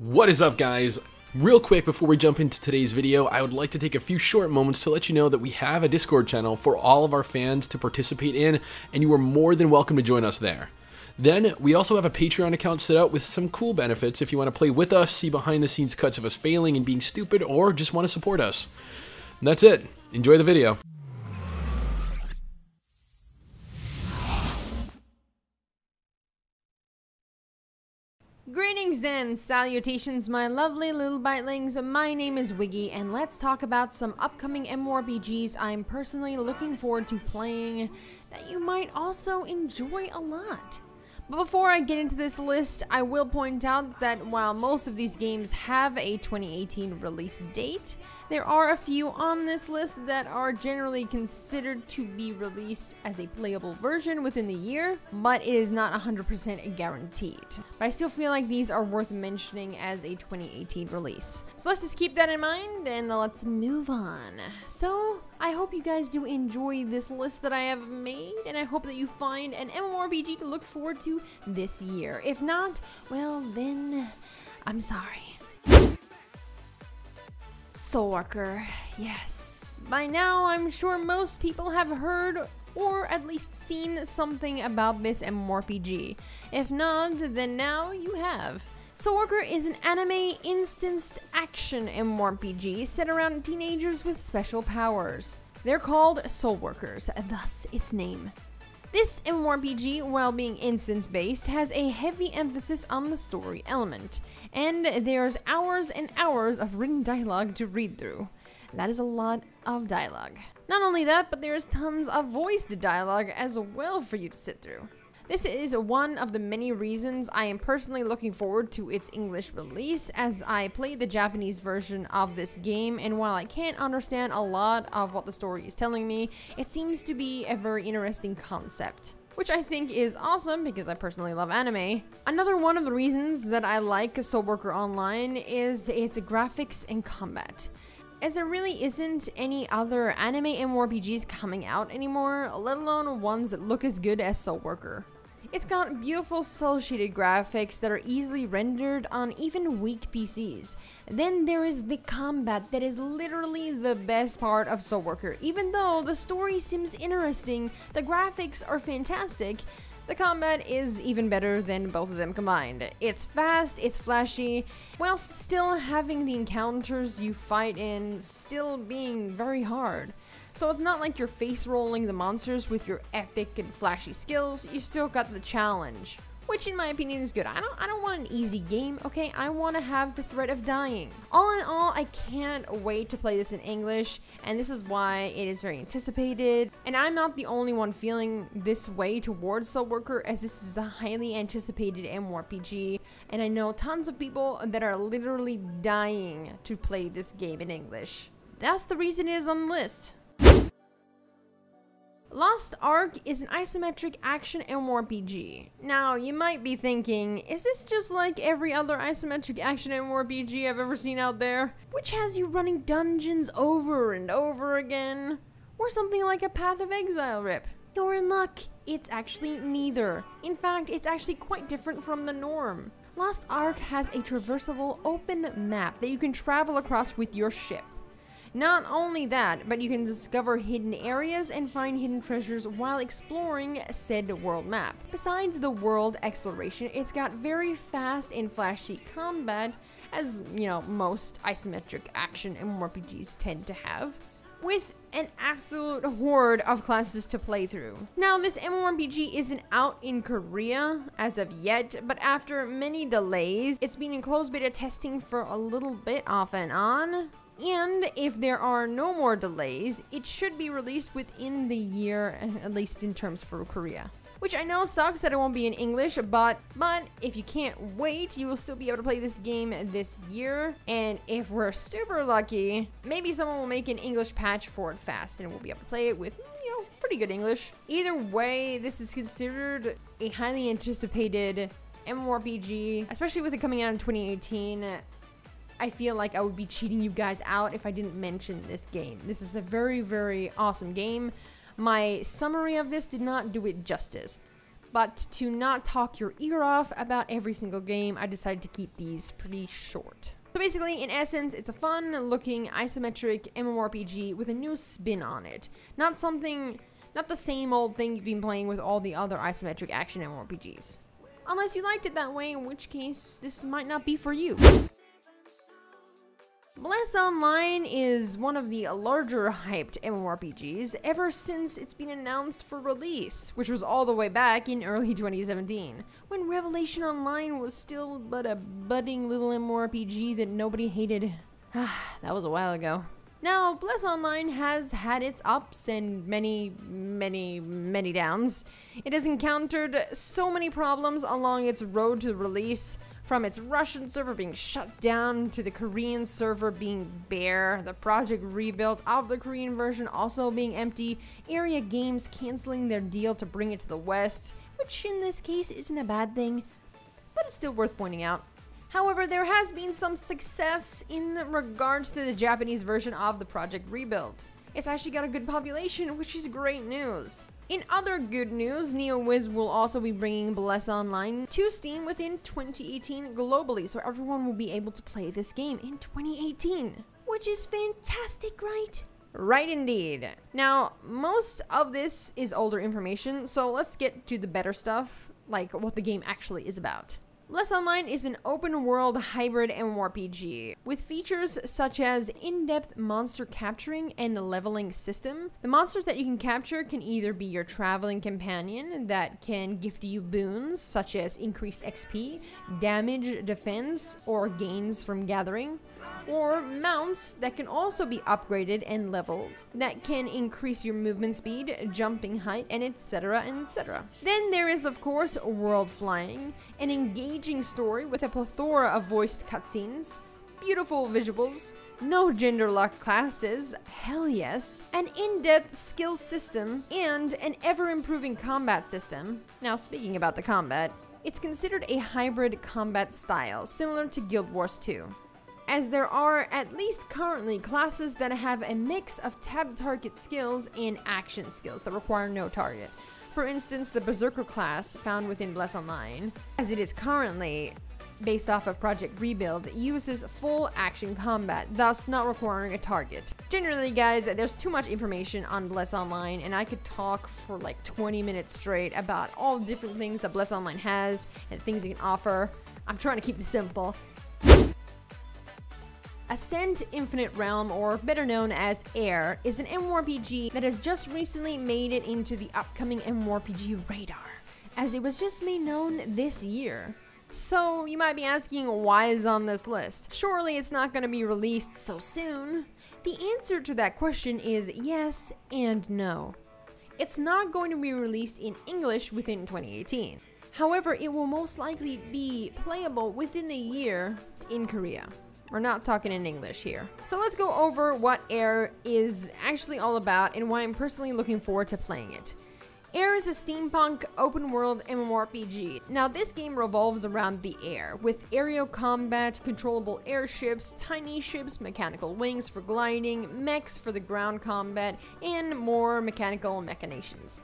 What is up, guys? Real quick before we jump into today's video, I would like to take a few short moments to let you know that we have a Discord channel for all of our fans to participate in, and you are more than welcome to join us there. Then, we also have a Patreon account set up with some cool benefits if you want to play with us, see behind the scenes cuts of us failing and being stupid, or just want to support us. And that's it. Enjoy the video. Greetings and salutations, my lovely little Bytelings. My name is Wiggy, and let's talk about some upcoming MMORPGs I'm personally looking forward to playing that you might also enjoy a lot. But before I get into this list, I will point out that while most of these games have a 2018 release date, there are a few on this list that are generally considered to be released as a playable version within the year, but it is not 100% guaranteed. But I still feel like these are worth mentioning as a 2018 release. So let's just keep that in mind and let's move on. So I hope you guys do enjoy this list that I have made, and I hope that you find an MMORPG to look forward to this year. If not, well then, I'm sorry. Soulworker, yes. By now, I'm sure most people have heard or at least seen something about this MMORPG. If not, then now you have. Soulworker is an anime instanced action MMORPG set around teenagers with special powers. They're called Soulworkers, thus its name. This MMORPG, while being instance-based, has a heavy emphasis on the story element, and there's hours and hours of written dialogue to read through. That is a lot of dialogue. Not only that, but there's tons of voiced dialogue as well for you to sit through. This is one of the many reasons I am personally looking forward to its English release, as I played the Japanese version of this game, and while I can't understand a lot of what the story is telling me, it seems to be a very interesting concept, which I think is awesome because I personally love anime. Another one of the reasons that I like Soulworker Online is its graphics and combat, as there really isn't any other anime MMORPGs coming out anymore, let alone ones that look as good as Soulworker. It's got beautiful cel-shaded graphics that are easily rendered on even weak PCs. Then there is the combat that is literally the best part of Soulworker. Even though the story seems interesting, the graphics are fantastic, the combat is even better than both of them combined. It's fast, it's flashy, whilst still having the encounters you fight in still being very hard. So it's not like you're face rolling the monsters with your epic and flashy skills, you still got the challenge, which in my opinion is good. I don't want an easy game, okay? I want to have the threat of dying. All in all, I can't wait to play this in English, and this is why it is very anticipated. And I'm not the only one feeling this way towards Soulworker, as this is a highly anticipated MMORPG, and I know tons of people that are literally dying to play this game in English. That's the reason it is on the list. Lost Ark is an isometric action MMORPG. Now, you might be thinking, is this just like every other isometric action MMORPG I've ever seen out there, which has you running dungeons over and over again? Or something like a Path of Exile rip? You're in luck. It's actually neither. In fact, it's actually quite different from the norm. Lost Ark has a traversable open map that you can travel across with your ship. Not only that, but you can discover hidden areas and find hidden treasures while exploring said world map. Besides the world exploration, it's got very fast and flashy combat, as, you know, most isometric action MMORPGs tend to have, with an absolute horde of classes to play through. Now, this MMORPG isn't out in Korea as of yet, but after many delays, it's been in closed beta testing for a little bit off and on. And if there are no more delays, it should be released within the year, at least in terms for Korea. Which I know sucks that it won't be in English, but if you can't wait, you will still be able to play this game this year. And if we're super lucky, maybe someone will make an English patch for it fast, and we'll be able to play it with, you know, pretty good English. Either way, this is considered a highly anticipated MMORPG, especially with it coming out in 2018. I feel like I would be cheating you guys out if I didn't mention this game. This is a very, very awesome game. My summary of this did not do it justice. But to not talk your ear off about every single game, I decided to keep these pretty short. So basically, in essence, it's a fun-looking isometric MMORPG with a new spin on it. Not the same old thing you've been playing with all the other isometric action MMORPGs. Unless you liked it that way, in which case, this might not be for you. Bless Online is one of the larger hyped MMORPGs ever since it's been announced for release, which was all the way back in early 2017, when Revelation Online was still but a budding little MMORPG that nobody hated. That was a while ago. Now, Bless Online has had its ups and many downs. It has encountered so many problems along its road to release, from its Russian server being shut down to the Korean server being bare, the project rebuild of the Korean version also being empty, Area Games canceling their deal to bring it to the West, which in this case isn't a bad thing, but it's still worth pointing out. However, there has been some success in regards to the Japanese version of the project rebuild. It's actually got a good population, which is great news. In other good news, NeoWiz will also be bringing Bless Online to Steam within 2018 globally, so everyone will be able to play this game in 2018, which is fantastic, right? Right indeed. Now, most of this is older information, so let's get to the better stuff, like what the game actually is about. Bless Online is an open-world hybrid MMORPG with features such as in-depth monster capturing and a leveling system. The monsters that you can capture can either be your traveling companion that can gift you boons such as increased XP, damage, defense, or gains from gathering, or mounts that can also be upgraded and leveled that can increase your movement speed, jumping height, and etc. and etc. Then there is of course world flying, an engaging story with a plethora of voiced cutscenes, beautiful visuals, no gender locked classes, hell yes, an in-depth skills system, and an ever-improving combat system. Now speaking about the combat, it's considered a hybrid combat style similar to Guild Wars 2. As there are, at least currently, classes that have a mix of tabbed target skills and action skills that require no target. For instance, the Berserker class found within Bless Online, as it is currently based off of Project Rebuild, uses full action combat, thus not requiring a target. Generally, guys, there's too much information on Bless Online, and I could talk for like 20 minutes straight about all the different things that Bless Online has and things it can offer. I'm trying to keep this simple. Ascent Infinite Realm, or better known as Air, is an MMORPG that has just recently made it into the upcoming MMORPG radar, as it was just made known this year. So you might be asking, why is it on this list? Surely it's not going to be released so soon. The answer to that question is yes and no. It's not going to be released in English within 2018. However, it will most likely be playable within the year in Korea. We're not talking in English here. So let's go over what Air is actually all about and why I'm personally looking forward to playing it. Air is a steampunk open-world MMORPG. Now this game revolves around the air, with aerial combat, controllable airships, tiny ships, mechanical wings for gliding, mechs for the ground combat, and more mechanical machinations.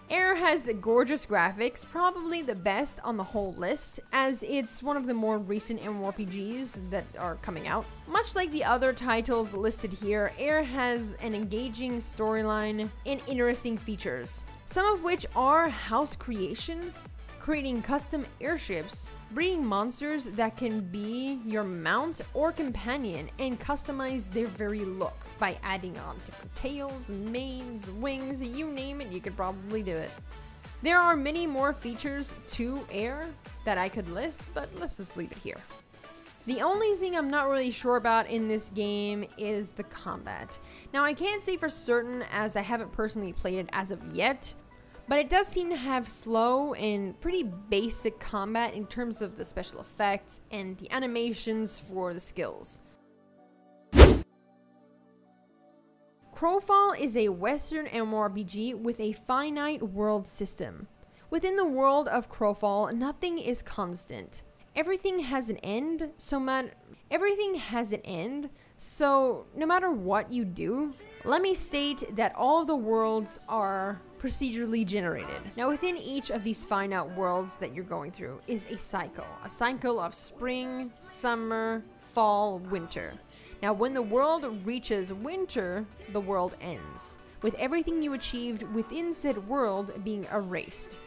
Air has gorgeous graphics, probably the best on the whole list, as it's one of the more recent MMORPGs that are coming out. Much like the other titles listed here, Air has an engaging storyline and interesting features, some of which are house creation, creating custom airships, breeding monsters that can be your mount or companion and customize their very look by adding on different tails, manes, wings, you name it, you could probably do it. There are many more features to Air that I could list, but let's just leave it here. The only thing I'm not really sure about in this game is the combat. Now I can't say for certain as I haven't personally played it as of yet, but it does seem to have slow and pretty basic combat in terms of the special effects and the animations for the skills. Crowfall is a Western MMORPG with a finite world system. Within the world of Crowfall, nothing is constant. Everything has an end, so no matter what you do, let me state that all of the worlds are procedurally generated. Now within each of these finite worlds that you're going through is a cycle of spring, summer, fall, winter. Now when the world reaches winter, the world ends, with everything you achieved within said world being erased.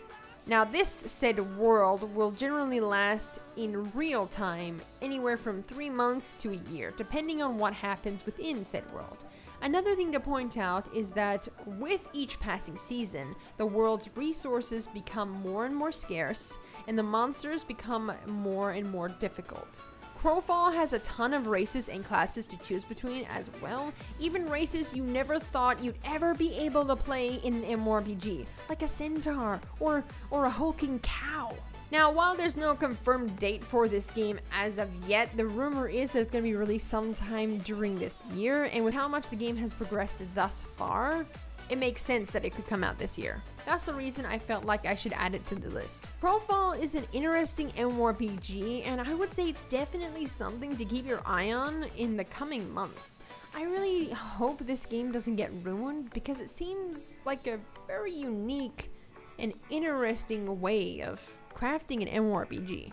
Now this said world will generally last in real time anywhere from 3 months to a year, depending on what happens within said world. Another thing to point out is that with each passing season, the world's resources become more and more scarce, and the monsters become more and more difficult. Crowfall has a ton of races and classes to choose between as well, even races you never thought you'd ever be able to play in an MMORPG, like a centaur or a hulking cow. Now, while there's no confirmed date for this game as of yet, the rumor is that it's going to be released sometime during this year, and with how much the game has progressed thus far, it makes sense that it could come out this year. That's the reason I felt like I should add it to the list. Crowfall is an interesting MMORPG, and I would say it's definitely something to keep your eye on in the coming months. I really hope this game doesn't get ruined, because it seems like a very unique and interesting way of crafting an MMORPG.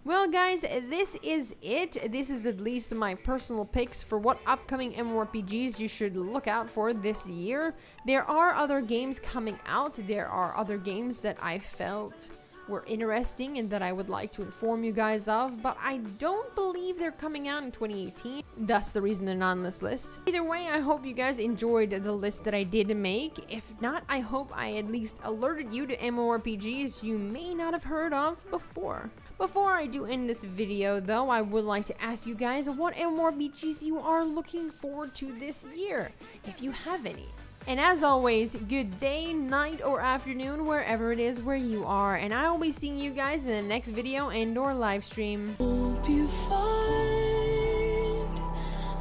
Well guys, this is it. This is at least my personal picks for what upcoming MMORPGs you should look out for this year. There are other games coming out. There are other games that I felt were interesting and that I would like to inform you guys of, but I don't believe they're coming out in 2018. Thus the reason they're not on this list. Either way, I hope you guys enjoyed the list that I did make. If not, I hope I at least alerted you to MMORPGs you may not have heard of before. Before I do end this video though, I would like to ask you guys what MMORPGs you are looking forward to this year, if you have any. And as always, good day, night, or afternoon, wherever it is where you are. And I will be seeing you guys in the next video and or live stream. Hope you find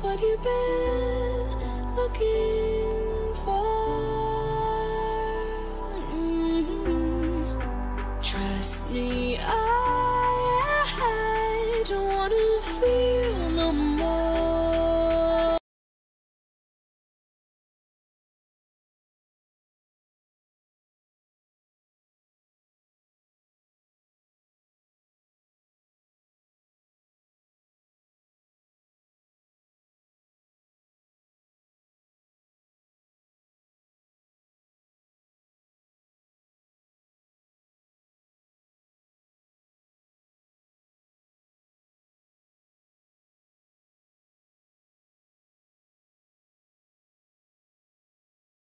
what you've been looking for. Trust me,